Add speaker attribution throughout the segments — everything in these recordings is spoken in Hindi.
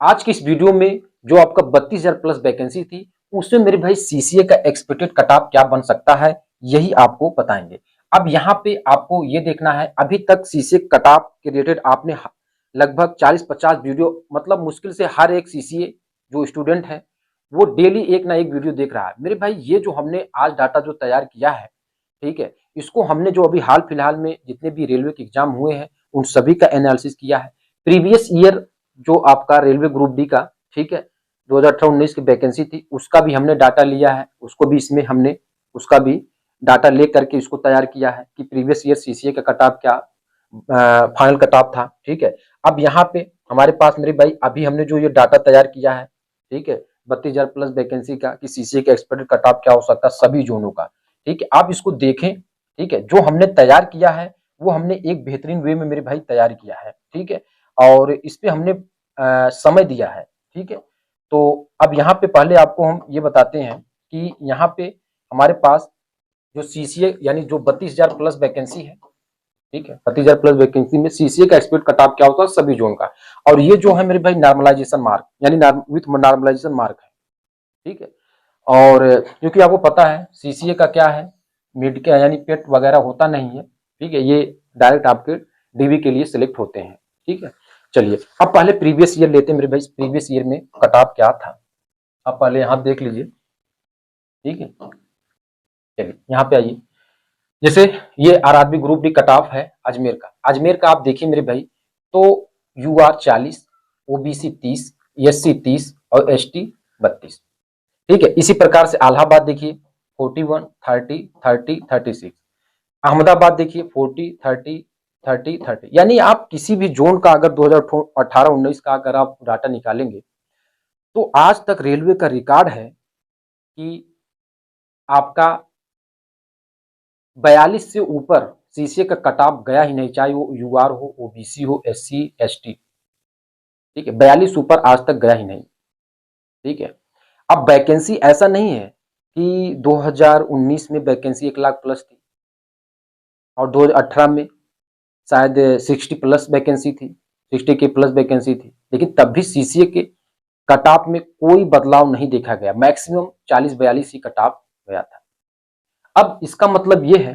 Speaker 1: आज की इस वीडियो में जो आपका 32,000 प्लस वैकेंसी थी, उसमें मेरे भाई सीसीए का एक्सपेक्टेड कट ऑफ क्या बन सकता है, यही आपको बताएंगे। अब यहाँ पे आपको ये देखना है, अभी तक सीसीए कट ऑफ के रिलेटेड आपने लगभग 40-50 वीडियो, मतलब मुश्किल से हर एक सीसीए जो स्टूडेंट है वो डेली एक ना एक वीडियो देख रहा है। मेरे भाई ये जो हमने आज डाटा जो तैयार किया है, ठीक है, इसको हमने जो अभी हाल फिलहाल में जितने भी रेलवे के एग्जाम हुए हैं उन सभी का एनालिसिस किया है। प्रीवियस ईयर जो आपका रेलवे ग्रुप डी का, ठीक है, 2018-19 की वैकेंसी थी, उसका भी हमने डाटा लिया है, उसको भी इसमें हमने उसका भी डाटा ले करके इसको तैयार किया है कि प्रीवियस ईयर सीसीए का कट ऑफ क्या फाइनल कट ऑफ था। ठीक है, अब यहाँ पे हमारे पास मेरे भाई अभी हमने जो ये डाटा तैयार किया है, ठीक है, 32,000 प्लस वैकेंसी का कि सीसीए का एक्सपेक्टेड कट ऑफ क्या हो सकता है सभी जोनों का। ठीक है, आप इसको देखें। ठीक है, जो हमने तैयार किया है वो हमने एक बेहतरीन वे में मेरे भाई तैयार किया है। ठीक है, और इस पे हमने समय दिया है। ठीक है, तो अब यहाँ पे पहले आपको हम ये बताते हैं कि यहाँ पे हमारे पास जो सीसीए यानी जो 32,000 प्लस वैकेंसी है, ठीक है, 32,000 प्लस वैकेंसी में सीसीए का एक्सपेक्ट कट ऑफ क्या होता है सभी जोन का। और ये जो है मेरे भाई नॉर्मलाइजेशन मार्क यानी विथ नॉर्मलाइजेशन मार्क है। ठीक है, और क्योंकि आपको पता है सीसीए का क्या है, मिड का यानी पेट वगैरह होता नहीं है। ठीक है, ये डायरेक्ट आपके डीवी के लिए सिलेक्ट होते हैं। ठीक है, चलिए अब पहले प्रीवियस ईयर लेते हैं मेरे भाई, प्रीवियस ईयर में कट ऑफ क्या था अब पहले यहाँ देख लीजिए। ठीक है, चलिए यहाँ पे आइए। जैसे ये RRB group D cut off है अजमेर का। अजमेर का आप देखिए मेरे भाई, तो यूआर 40, ओबीसी 30, एससी 30 और एसटी 32। ठीक है, इसी प्रकार से इलाहाबाद देखिए 41, 30, 30, 36। अहमदाबाद देखिए 40, 30, 30, 30। यानी आप किसी भी जोन का अगर 2018-19 का अगर आप डाटा निकालेंगे तो आज तक रेलवे का रिकॉर्ड है कि आपका 42 से ऊपर सीसीए का कट ऑफ गया ही नहीं, चाहे वो यूआर हो, ओबीसी हो, एससी, एसटी। ठीक है, 42 ऊपर आज तक गया ही नहीं। ठीक है, अब वैकेंसी ऐसा नहीं है कि 2019 में वैकेंसी 1 लाख प्लस थी और 2018 में शायद 60 प्लस वैकेंसी थी, 60 के प्लस वैकेंसी थी, लेकिन तब भी सीसीए के कट ऑफ में कोई बदलाव नहीं देखा गया। मैक्सिमम 40-42 ही कट ऑफ गया था। अब इसका मतलब ये है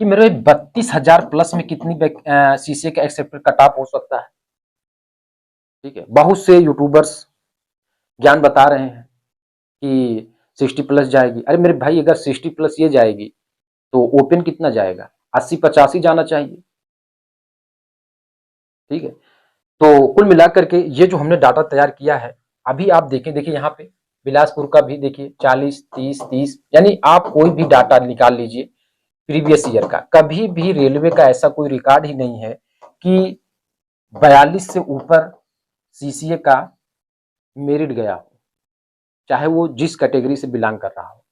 Speaker 1: कि मेरे 32,000 प्लस में कितनी सीसीए का एक्सेप्टेड कट ऑफ हो सकता है। ठीक है, बहुत से यूट्यूबर्स ज्ञान बता रहे हैं कि 60 प्लस जाएगी। अरे मेरे भाई अगर 60 प्लस ये जाएगी तो ओपन कितना जाएगा, 80-85 जाना चाहिए। ठीक है, तो कुल मिलाकर के ये जो हमने डाटा तैयार किया है, अभी आप देखें, देखिए यहाँ पे बिलासपुर का भी देखिए 40, 30, 30। यानी आप कोई भी डाटा निकाल लीजिए प्रीवियस ईयर का, कभी भी रेलवे का ऐसा कोई रिकॉर्ड ही नहीं है कि 42 से ऊपर सीसीए का मेरिट गया हो, चाहे वो जिस कैटेगरी से बिलोंग कर रहा हो।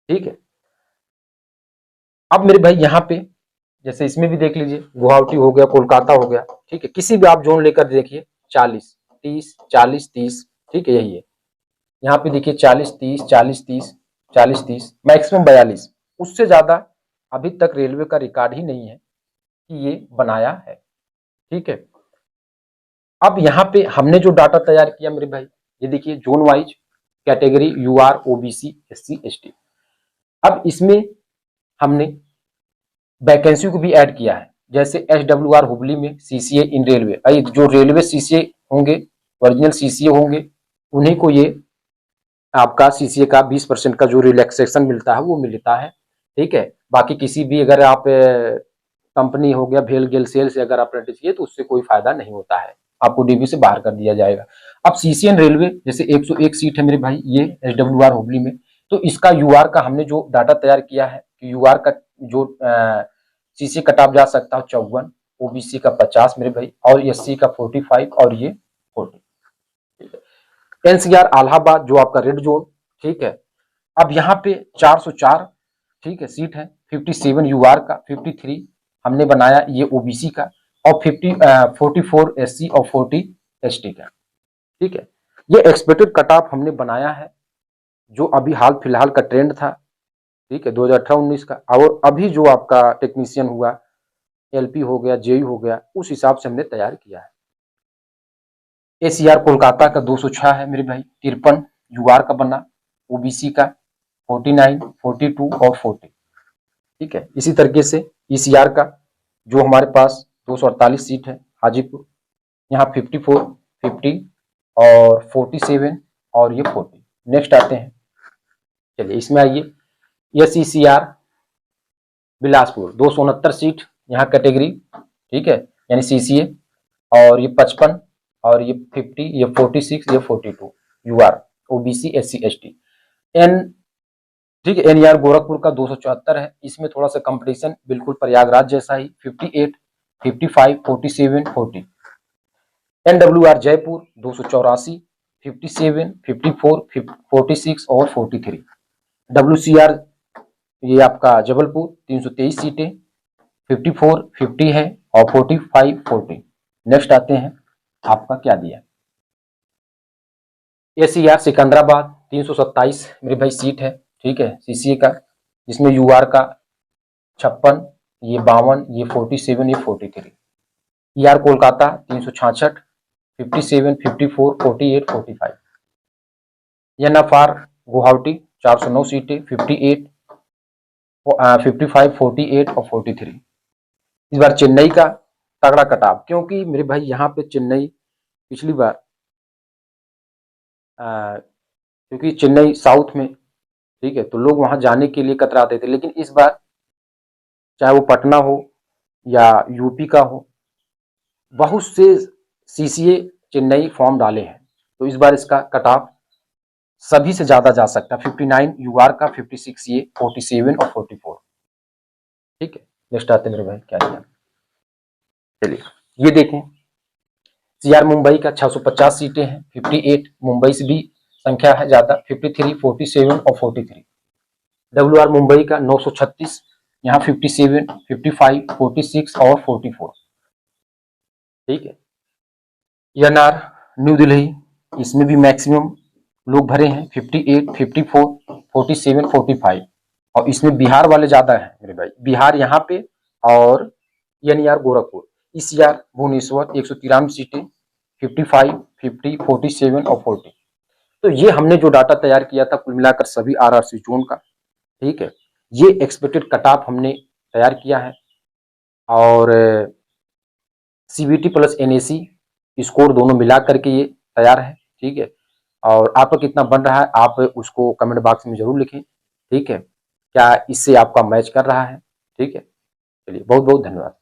Speaker 1: ठीक है, अब मेरे भाई यहाँ पे जैसे इसमें भी देख लीजिए, गुवाहाटी हो गया, कोलकाता हो गया। ठीक है, किसी भी आप जोन लेकर देखिए 40, 30, 40, 30। ठीक है, यही है। यहाँ पे देखिए 40, 30, 40, 30, 40, 30, मैक्सिमम 42। उससे ज्यादा अभी तक रेलवे का रिकॉर्ड ही नहीं है कि ये बनाया है। ठीक है, अब यहाँ पे हमने जो डाटा तैयार किया मेरे भाई, ये देखिए zone wise category UR, OBC, SC, ST. अब इसमें हमने वैकेंसी को भी ऐड किया है। जैसे एसडब्ल्यूआर हुबली में सीसीए इन रेलवे, जो रेलवे सीसीए होंगे, ओरिजिनल सीसीए होंगे, उन्हीं को ये आपका सीसीए का 20% का जो रिलैक्सेशन मिलता है वो मिलता है। ठीक है, बाकी किसी भी अगर आप कंपनी हो गया भेल गेल सेल से अगर अप्रेंटिस किए तो उससे कोई फायदा नहीं होता है, आपको डीबी से बाहर कर दिया जाएगा। अब सीसीएन रेलवे जैसे 101 सीट है मेरे भाई, ये एसडब्ल्यूआर हुबली में, तो इसका यूआर का हमने जो डाटा तैयार किया है कि यूआर का जो सीसी कट ऑफ जा सकता है 54, ओबीसी का 50 मेरे भाई, और एससी का 45 और ये 40। एनसीआर इलाहाबाद जो आपका रेड जोन। ठीक है, अब यहाँ पे 404, ठीक है, सीट है। 57 यूआर का, 53 हमने बनाया ये ओबीसी का, और 44 एससी और 40 एसटी का। ठीक है, ये एक्सपेक्टेड कट ऑफ हमने बनाया है जो अभी हाल फिलहाल का ट्रेंड था। ठीक है, 2018-19 का, और अभी जो आपका टेक्नीशियन हुआ, एलपी हो गया, जेई हो गया, उस हिसाब से हमने तैयार किया है। ACR कोलकाता का 206 है मेरे भाई, 53 UR का बना, OBC का 49, 42 और 40। ठीक है, इसी तरीके से ECR का जो हमारे पास 248 सीट है हाजीपुर, यहाँ 54, 50 और 47 और ये 40। नेक्स्ट आते हैं, चलिए इसमें आइए, SECR बिलासपुर 269 सीट यहाँ कैटेगरी, ठीक है, यानी CCA, और ये 55 और ये 50, ये 46, ये 42 UR OBC SC ST। N ठीक है, NER गोरखपुर का 274 है, इसमें थोड़ा सा कंपटीशन बिल्कुल प्रयागराज जैसा ही, 58, 55, 47, 40। NWR जयपुर 284, 57, 54, 46 और 43। WCR ये आपका जबलपुर 323 सीटें, 54, 50 है और 45, 40। नेक्स्ट आते हैं, आपका क्या दिया, ACR सिकंदराबाद 327 मेरे भाई सीट है, ठीक है, CCA का, जिसमें UR का 56, ये 52, ये 47, ये 43। ER कोलकाता 366, 57, 54, 48, 45। NFR गुवाहाटी 409 सीटें, 58, 55, 48 और 43। इस बार चेन्नई का तगड़ा कटाव, क्योंकि मेरे भाई यहाँ पे चेन्नई पिछली बार क्योंकि चेन्नई साउथ में, ठीक है, तो लोग वहां जाने के लिए कतराते थे, लेकिन इस बार चाहे वो पटना हो या यूपी का हो, बहुत से CCA चेन्नई फॉर्म डाले हैं, तो इस बार इसका कटाव सभी से ज्यादा जा सकता है, 59 UR का, 56 ये, 47 और 44। ठीक है, नेक्स्ट आते मेरे भाई क्या दिया, चलिए ये देखें, CR मुंबई का 650 सीटें हैं, 58 मुंबई से भी संख्या है ज्यादा, 53, 47 और 43। WR मुंबई का 936, यहाँ 57, 55, 46 और 44। ठीक है, NR न्यू दिल्ली, इसमें भी मैक्सिमम लोग भरे हैं, 58, 54, 47, 45। और इसमें बिहार वाले ज्यादा हैं मेरे भाई, बिहार यहाँ पे, और NER गोरखपुर। ECR भुवनेश्वर 193 सीटें, 55, 50, 47 और 40। तो ये हमने जो डाटा तैयार किया था कुल मिलाकर सभी RRC जोन का, ठीक है, ये एक्सपेक्टेड कट ऑफ हमने तैयार किया है, और CBT प्लस NAC स्कोर दोनों मिला करके ये तैयार है। ठीक है, और आपका कितना बन रहा है आप उसको कमेंट बॉक्स में जरूर लिखें। ठीक है, क्या इससे आपका मैच कर रहा है? ठीक है, चलिए बहुत बहुत धन्यवाद।